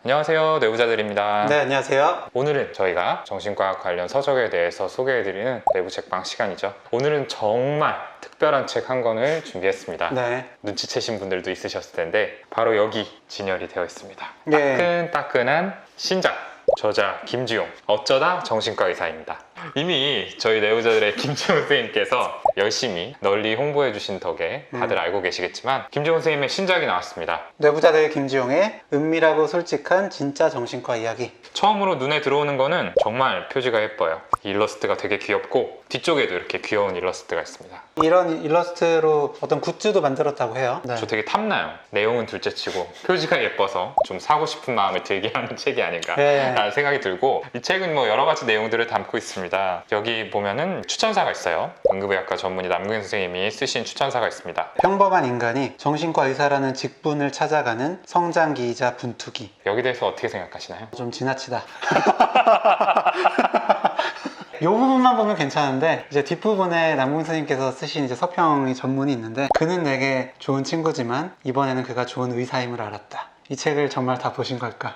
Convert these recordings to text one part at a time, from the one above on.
안녕하세요, 내부자들입니다. 네, 안녕하세요. 오늘은 저희가 정신과학 관련 서적에 대해서 소개해드리는 내부 책방 시간이죠. 오늘은 정말 특별한 책 한 권을 준비했습니다. 네. 눈치채신 분들도 있으셨을 텐데 바로 여기 진열이 되어 있습니다. 네. 따끈따끈한 신작, 저자 김지용, 어쩌다 정신과 의사입니다. 이미 저희 내부자들의 김지용 선생님께서 열심히 널리 홍보해 주신 덕에 다들 알고 계시겠지만 김지용 선생님의 신작이 나왔습니다. 내부자들 김지용의 은밀하고 솔직한 진짜 정신과 이야기. 처음으로 눈에 들어오는 거는 정말 표지가 예뻐요. 일러스트가 되게 귀엽고 뒤쪽에도 이렇게 귀여운 일러스트가 있습니다. 이런 일러스트로 어떤 굿즈도 만들었다고 해요. 네. 저 되게 탐나요. 내용은 둘째치고 표지가 예뻐서 좀 사고 싶은 마음을 들게 하는 책이 아닌가라는 생각이 들고, 이 책은 뭐 여러 가지 내용들을 담고 있습니다. 여기 보면은 추천사가 있어요. 응급의학과 전문의 남궁현 선생님이 쓰신 추천사가 있습니다. 평범한 인간이 정신과 의사라는 직분을 찾아가는 성장기이자 분투기. 여기 대해서 어떻게 생각하시나요? 좀 지나치다. 이 부분만 보면 괜찮은데 이제 뒷부분에 남궁 선생님께서 쓰신 이제 서평이 전문이 있는데, 그는 내게 좋은 친구지만 이번에는 그가 좋은 의사임을 알았다. 이 책을 정말 다 보신 걸까?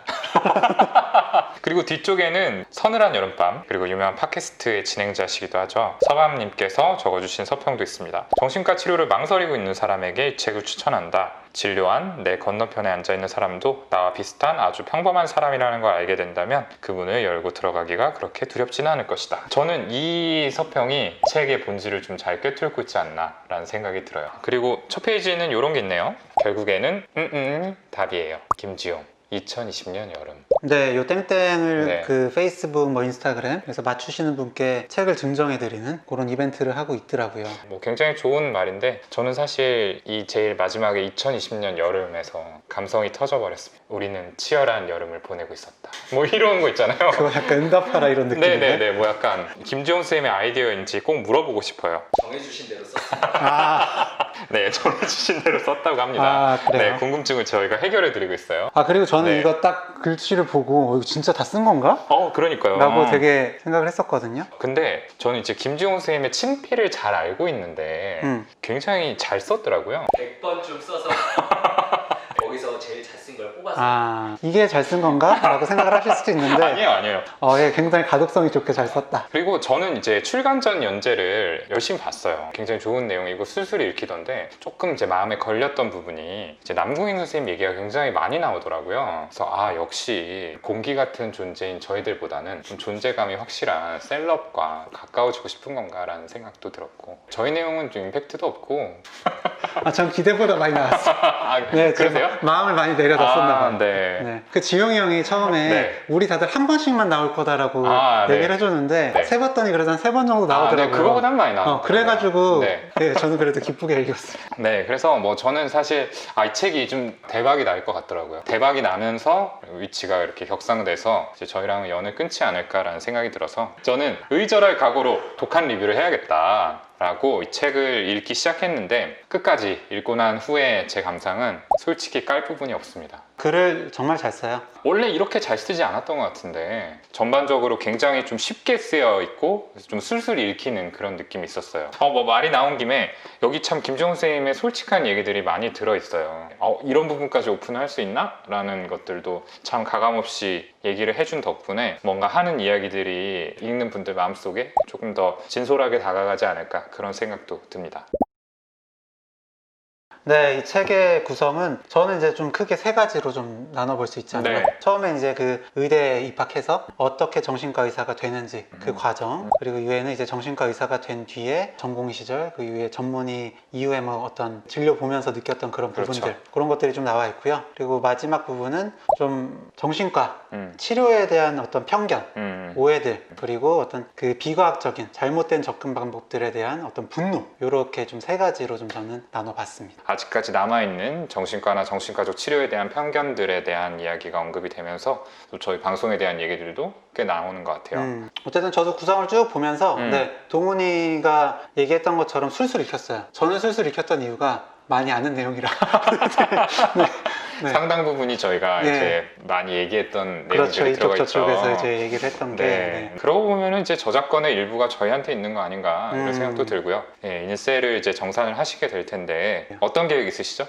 그리고 뒤쪽에는 서늘한 여름밤, 그리고 유명한 팟캐스트의 진행자시기도 하죠, 서밤님께서 적어주신 서평도 있습니다. 정신과 치료를 망설이고 있는 사람에게 이 책을 추천한다. 진료한 내 건너편에 앉아있는 사람도 나와 비슷한 아주 평범한 사람이라는 걸 알게 된다면 그분을 열고 들어가기가 그렇게 두렵지는 않을 것이다. 저는 이 서평이 책의 본질을 좀 잘 꿰뚫고 있지 않나 라는 생각이 들어요. 그리고 첫 페이지에는 이런 게 있네요. 결국에는 답이에요. 김지용, 2020년 여름. 네, 요 땡땡을 네. 그 페이스북 뭐 인스타그램 그래서 맞추시는 분께 책을 증정해드리는 그런 이벤트를 하고 있더라고요. 뭐 굉장히 좋은 말인데, 저는 사실 이 제일 마지막에 2020년 여름에서 감성이 터져버렸습니다. 우리는 치열한 여름을 보내고 있었다. 뭐 이런 거 있잖아요. 그거 약간 응답하라 이런 느낌인데. 네네네, 뭐 약간 김지용 쌤의 아이디어인지 꼭 물어보고 싶어요. 정해주신 대로 썼습니다. 아, 네, 정해주신 대로 썼다고 합니다. 아, 그래요? 네, 궁금증을 저희가 해결해드리고 있어요. 그리고 저는 네. 이거 딱 글씨를 보고 이거 진짜 다 쓴 건가? 그러니까요. 라고 되게 생각을 했었거든요. 근데 저는 이제 김지용 선생님의 친필을 잘 알고 있는데 굉장히 잘 썼더라고요. 100번쯤 써서 거기서 제일 잘 쓴 걸 뽑아서 이게 잘 쓴 건가? 라고 생각을 하실 수도 있는데 아니에요. 예, 굉장히 가독성이 좋게 잘 썼다. 그리고 저는 이제 출간 전 연재를 열심히 봤어요. 굉장히 좋은 내용이고 술술이 읽히던데, 조금 이제 마음에 걸렸던 부분이 이제 남궁인 선생님 얘기가 굉장히 많이 나오더라고요. 그래서 역시 공기 같은 존재인 저희들보다는 좀 존재감이 확실한 셀럽과 가까워지고 싶은 건가라는 생각도 들었고, 저희 내용은 좀 임팩트도 없고. 전 기대보다 많이 나왔어. 네, 그러세요? 마음을 많이 내려놨었나 봐요. 네. 네. 그 지용이 형이 처음에 네. 우리 다들 한 번씩만 나올 거다라고 네. 얘기를 해줬는데 네. 세봤더니 그래도 한 3번 정도 나오더라고요. 네, 그거보단 많이 나왔어요. 그래가지고 네. 네, 저는 그래도 기쁘게 읽었어요. 네, 그래서 뭐 저는 사실 이 책이 좀 대박이 날 것 같더라고요. 대박이 나면서 위치가 이렇게 격상돼서 이제 저희랑은 연을 끊지 않을까라는 생각이 들어서 저는 의절할 각오로 독한 리뷰를 해야겠다 라고 이 책을 읽기 시작했는데, 끝까지 읽고 난 후에 제 감상은 솔직히 깔 부분이 없습니다. 글을 정말 잘 써요. 원래 이렇게 잘 쓰지 않았던 것 같은데 전반적으로 굉장히 좀 쉽게 쓰여 있고 좀 술술 읽히는 그런 느낌이 있었어요. 뭐 말이 나온 김에 여기 참 김지용 선생님의 솔직한 얘기들이 많이 들어있어요. 이런 부분까지 오픈할 수 있나? 라는 것들도 참 가감없이 얘기를 해준 덕분에 뭔가 하는 이야기들이 읽는 분들 마음속에 조금 더 진솔하게 다가가지 않을까, 그런 생각도 듭니다. 네, 이 책의 구성은 저는 이제 좀 크게 세 가지로 좀 나눠볼 수 있잖아요. 네. 처음에 이제 그 의대에 입학해서 어떻게 정신과 의사가 되는지 그 과정, 그리고 이후에는 이제 정신과 의사가 된 뒤에 전공 시절, 그 이후에 전문의 이후에 뭐 어떤 진료 보면서 느꼈던 그런 부분들, 그렇죠. 그런 것들이 좀 나와 있고요. 그리고 마지막 부분은 좀 정신과 치료에 대한 어떤 편견, 오해들, 그리고 어떤 그 비과학적인 잘못된 접근 방법들에 대한 어떤 분노, 이렇게 좀 세 가지로 좀 저는 나눠봤습니다. 아직까지 남아있는 정신과나 정신과적 치료에 대한 편견들에 대한 이야기가 언급이 되면서 또 저희 방송에 대한 얘기들도 꽤 나오는 것 같아요. 어쨌든 저도 구성을 쭉 보면서 동훈이가 얘기했던 것처럼 술술 읽혔어요. 저는 술술 읽혔던 이유가 많이 아는 내용이라. 네. 상당 부분이 저희가 네. 이제 많이 얘기했던 그렇죠. 내용들이 이쪽 들어가 있죠. 저쪽에서 이제 얘기를 했던 게. 네. 그러고 보면은 이제 저작권의 일부가 저희한테 있는 거 아닌가, 이런 생각도 들고요. 인쇄를 이제 정산을 하시게 될 텐데 어떤 계획 있으시죠?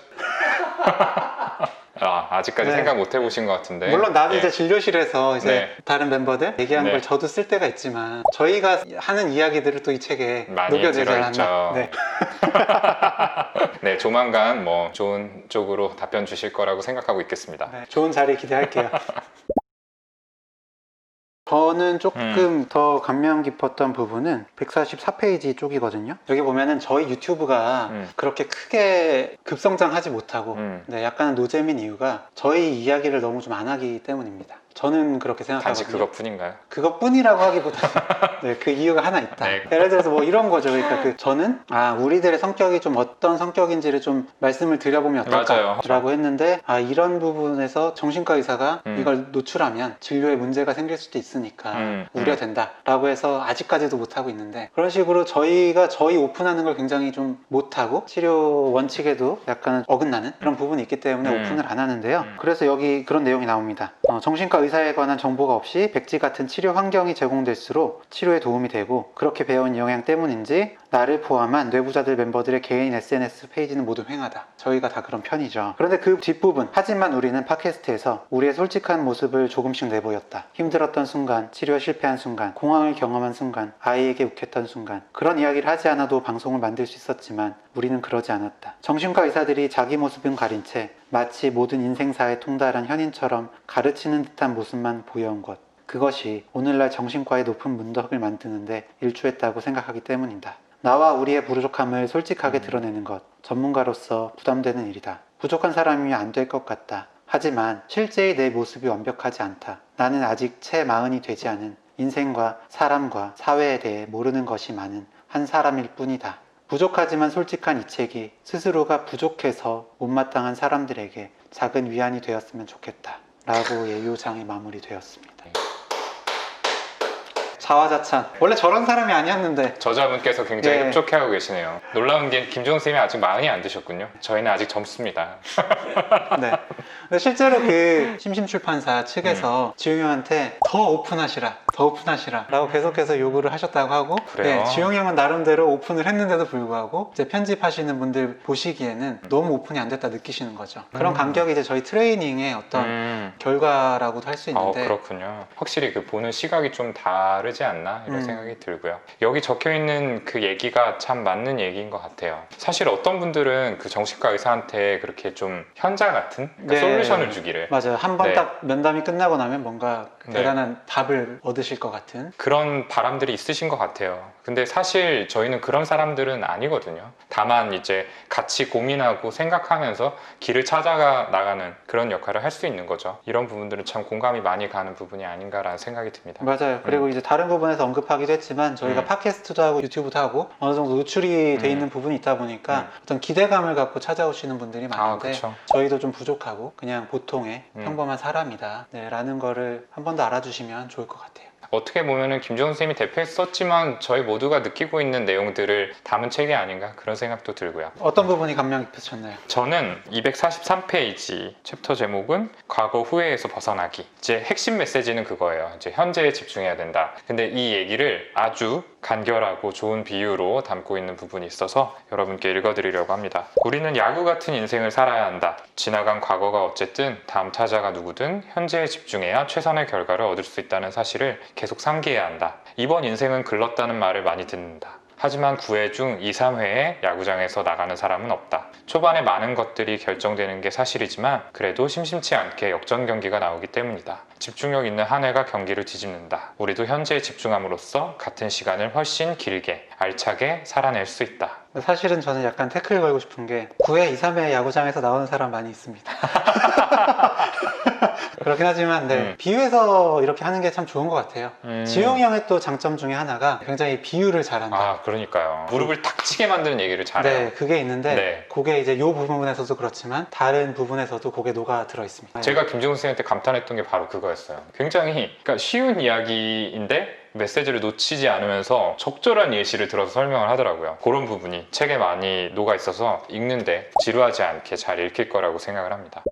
아직까지 네. 생각 못 해보신 것 같은데. 물론 나도 예. 이제 진료실에서 이제 네. 다른 멤버들 얘기하는 네. 걸 저도 쓸 때가 있지만 저희가 하는 이야기들을 또 이 책에 많이 녹여내지 않았나. 들어있죠. 네. 네, 조만간 뭐 좋은 쪽으로 답변 주실 거라고 생각하고 있겠습니다. 네, 좋은 자리 기대할게요. 저는 조금 더 감명 깊었던 부분은 144페이지 쪽이거든요. 여기 보면은 저희 유튜브가 그렇게 크게 급성장하지 못하고 네, 약간 노잼인 이유가 저희 이야기를 너무 좀 안 하기 때문입니다. 저는 그렇게 생각하거든요. 단지 그것뿐인가요? 그것뿐이라고 하기보다는 네, 그 이유가 하나 있다. 네. 예를 들어서 뭐 이런 거죠. 그러니까 저는 우리들의 성격이 좀 어떤 성격인지를 좀 말씀을 드려보면 어떨까라고 했는데 이런 부분에서 정신과 의사가 이걸 노출하면 진료에 문제가 생길 수도 있으니까 우려된다라고 해서 아직까지도 못하고 있는데, 그런 식으로 저희가 저희 오픈하는 걸 굉장히 좀 못하고 치료 원칙에도 약간 어긋나는 그런 부분이 있기 때문에 오픈을 안 하는데요. 그래서 여기 그런 내용이 나옵니다. 정신과 의사에 관한 정보가 없이 백지 같은 치료 환경이 제공될수록 치료에 도움이 되고, 그렇게 배운 영향 때문인지 나를 포함한 뇌부자들 멤버들의 개인 SNS 페이지는 모두 횡하다. 저희가 다 그런 편이죠. 그런데 그 뒷부분, 하지만 우리는 팟캐스트에서 우리의 솔직한 모습을 조금씩 내보였다. 힘들었던 순간, 치료에 실패한 순간, 공황을 경험한 순간, 아이에게 욱했던 순간, 그런 이야기를 하지 않아도 방송을 만들 수 있었지만 우리는 그러지 않았다. 정신과 의사들이 자기 모습은 가린 채 마치 모든 인생사에 통달한 현인처럼 가르치는 듯한 모습만 보여온 것, 그것이 오늘날 정신과의 높은 문턱을 만드는데 일조했다고 생각하기 때문이다. 나와 우리의 부족함을 솔직하게 드러내는 것, 전문가로서 부담되는 일이다. 부족한 사람이면 안 될 것 같다. 하지만 실제의 내 모습이 완벽하지 않다. 나는 아직 채 마흔이 되지 않은 인생과 사람과 사회에 대해 모르는 것이 많은 한 사람일 뿐이다. 부족하지만 솔직한 이 책이 스스로가 부족해서 못마땅한 사람들에게 작은 위안이 되었으면 좋겠다 라고 요장이 마무리되었습니다. 자화자찬. 원래 저런 사람이 아니었는데 저자분께서 굉장히 네. 흡족해하고 계시네요. 놀라운 게 김종훈 쌤이 아직 마흔이 안 드셨군요. 저희는 아직 젊습니다. 네. 근데 실제로 그 심심출판사 측에서 지용이 형한테 더 오픈하시라 라고 계속해서 요구를 하셨다고 하고, 그래요? 네, 지용이 형은 나름대로 오픈을 했는데도 불구하고 이제 편집하시는 분들 보시기에는 너무 오픈이 안 됐다 느끼시는 거죠. 그런 간격이 이제 저희 트레이닝의 어떤 결과라고도 할 수 있는데 그렇군요. 확실히 그 보는 시각이 좀 다르지 않나 이런 생각이 들고요. 여기 적혀있는 그 얘기가 참 맞는 얘기인 것 같아요. 사실 어떤 분들은 그 정신과 의사한테 그렇게 좀 현자 같은 네. 솔루션을 주기를, 맞아요. 한 번 네. 딱 면담이 끝나고 나면 뭔가 네. 대단한 답을 얻으실 것 같은 그런 바람들이 있으신 것 같아요. 근데 사실 저희는 그런 사람들은 아니거든요. 다만 이제 같이 고민하고 생각하면서 길을 찾아가 나가는 그런 역할을 할 수 있는 거죠. 이런 부분들은 참 공감이 많이 가는 부분이 아닌가라는 생각이 듭니다. 맞아요. 그리고 이제 다른 부분에서 언급하기도 했지만 저희가 팟캐스트도 하고 유튜브도 하고 어느 정도 노출이 돼 있는 부분이 있다 보니까 어떤 기대감을 갖고 찾아오시는 분들이 많은데 그쵸. 저희도 좀 부족하고 그냥 보통의 평범한 사람이다 라는 거를 한 번 더 알아주시면 좋을 것 같아요. 어떻게 보면은 김종훈 쌤이 대표했었지만 저희 모두가 느끼고 있는 내용들을 담은 책이 아닌가 그런 생각도 들고요. 어떤 부분이 감명 깊으셨나요? 저는 243페이지 챕터 제목은 과거 후회에서 벗어나기. 이제 핵심 메시지는 그거예요. 이제 현재에 집중해야 된다. 근데 이 얘기를 아주 간결하고 좋은 비유로 담고 있는 부분이 있어서 여러분께 읽어드리려고 합니다. 우리는 야구 같은 인생을 살아야 한다. 지나간 과거가 어쨌든 다음 타자가 누구든 현재에 집중해야 최선의 결과를 얻을 수 있다는 사실을 계속 상기해야 한다. 이번 인생은 글렀다는 말을 많이 듣는다. 하지만 9회 중 2, 3회에 야구장에서 나가는 사람은 없다. 초반에 많은 것들이 결정되는 게 사실이지만 그래도 심심치 않게 역전 경기가 나오기 때문이다. 집중력 있는 한 회가 경기를 뒤집는다. 우리도 현재에 집중함으로써 같은 시간을 훨씬 길게, 알차게 살아낼 수 있다. 사실은 저는 약간 태클 걸고 싶은 게 9회, 2, 3회 야구장에서 나오는 사람 많이 있습니다. 그렇긴 하지만 비유해서 이렇게 하는 게 참 좋은 것 같아요. 지용이 형의 또 장점 중에 하나가 굉장히 비유를 잘한다. 그러니까요. 무릎을 탁 치게 만드는 얘기를 잘해요. 네, 그게 있는데 네. 그게 이제 이 부분에서도 그렇지만 다른 부분에서도 그게 녹아 들어 있습니다. 제가 김종훈 선생님한테 감탄했던 게 바로 그거였어요. 굉장히 그러니까 쉬운 이야기인데 메시지를 놓치지 않으면서 적절한 예시를 들어서 설명을 하더라고요. 그런 부분이 책에 많이 녹아 있어서 읽는데 지루하지 않게 잘 읽힐 거라고 생각을 합니다.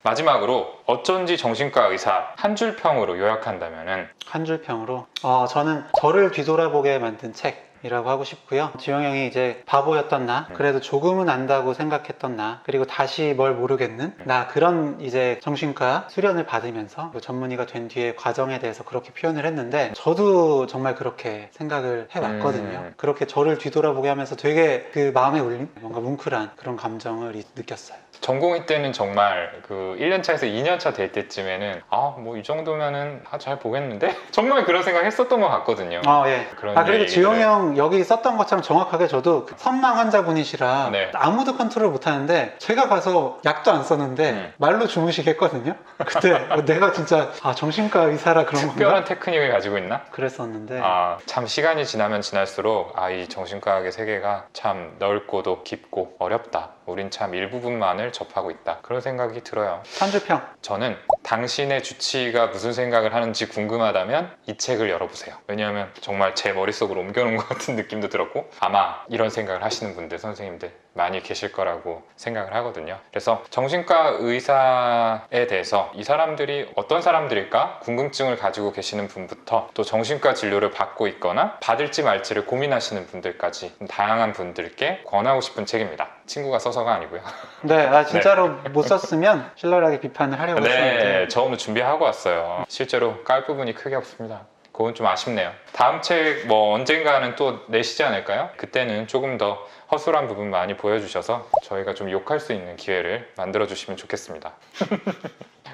마지막으로 어쩐지 정신과 의사 한 줄 평으로 요약한다면은 한 줄 평으로 저는 저를 뒤돌아보게 만든 책 이라고 하고 싶고요. 지용 형이 이제 바보였던 나, 그래도 조금은 안다고 생각했던 나, 그리고 다시 뭘 모르겠는 나, 그런 이제 정신과 수련을 받으면서 전문의가 된 뒤에 과정에 대해서 그렇게 표현을 했는데, 저도 정말 그렇게 생각을 해왔거든요. 그렇게 저를 뒤돌아보게 하면서 되게 그 마음에 울림? 뭔가 뭉클한 그런 감정을 느꼈어요. 전공의 때는 정말 그 1년차에서 2년차 될 때쯤에는 뭐 이 정도면은 잘 보겠는데? 정말 그런 생각 했었던 것 같거든요. 예. 그런 그리고 얘기들을. 지용 형 여기 썼던 것처럼 정확하게 저도 선망 환자분이시라 네. 아무도 컨트롤 못하는데, 제가 가서 약도 안 썼는데 말로 주무시게 했거든요. 그때 내가 진짜 정신과 의사라 그런 건가? 특별한 테크닉을 가지고 있나? 그랬었는데 참 시간이 지나면 지날수록 이 정신과학의 세계가 참 넓고도 깊고 어렵다. 우린 참 일부분만을 접하고 있다. 그런 생각이 들어요. 한줄평. 저는 당신의 주치의가 무슨 생각을 하는지 궁금하다면 이 책을 열어보세요. 왜냐하면 정말 제 머릿속으로 옮겨놓은 것 같은 느낌도 들었고, 아마 이런 생각을 하시는 분들, 선생님들 많이 계실 거라고 생각을 하거든요. 그래서 정신과 의사에 대해서 이 사람들이 어떤 사람들일까 궁금증을 가지고 계시는 분부터, 또 정신과 진료를 받고 있거나 받을지 말지를 고민하시는 분들까지 다양한 분들께 권하고 싶은 책입니다. 친구가 써서가 아니고요. 네, 진짜로 못 썼으면 신랄하게 비판을 하려고 했었는데. 네, 저 오늘 준비하고 왔어요. 실제로 깔 부분이 크게 없습니다. 그건 좀 아쉽네요. 다음 책 언젠가는 또 내시지 않을까요? 그때는 조금 더 허술한 부분 많이 보여주셔서 저희가 좀 욕할 수 있는 기회를 만들어 주시면 좋겠습니다.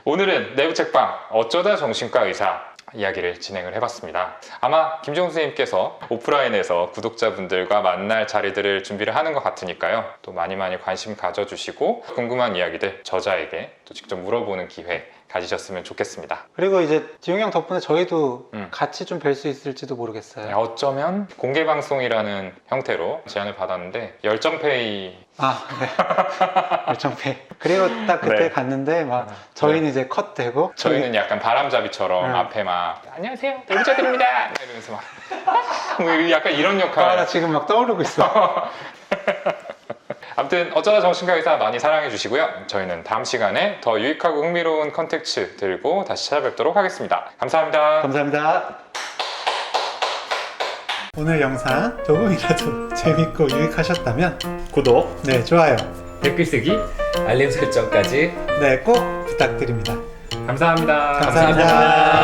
오늘은 내부 책방 어쩌다 정신과 의사 이야기를 진행을 해봤습니다. 아마 김종수 선생님께서 오프라인에서 구독자분들과 만날 자리들을 준비를 하는 것 같으니까요. 또 많이 관심 가져주시고 궁금한 이야기들 저자에게 또 직접 물어보는 기회 가지셨으면 좋겠습니다. 그리고 이제 지용 형 덕분에 저희도 같이 좀 뵐 수 있을지도 모르겠어요. 네, 어쩌면 공개방송이라는 형태로 제안을 받았는데 열정페이 네. 열정페이. 그리고 딱 그때 네. 갔는데 저희는 이제 컷되고, 저희는 약간 바람잡이처럼 앞에 안녕하세요 내부자들입니다 이러면서 약간 이런 역할. 나 지금 막 떠오르고 있어. 아무튼 어쩌다 정신과 의사 많이 사랑해 주시고요. 저희는 다음 시간에 더 유익하고 흥미로운 컨텐츠 들고 다시 찾아뵙도록 하겠습니다. 감사합니다. 감사합니다. 오늘 영상 조금이라도 재밌고 유익하셨다면 구독, 좋아요, 댓글 쓰기, 알림 설정까지 꼭 부탁드립니다. 감사합니다. 감사합니다.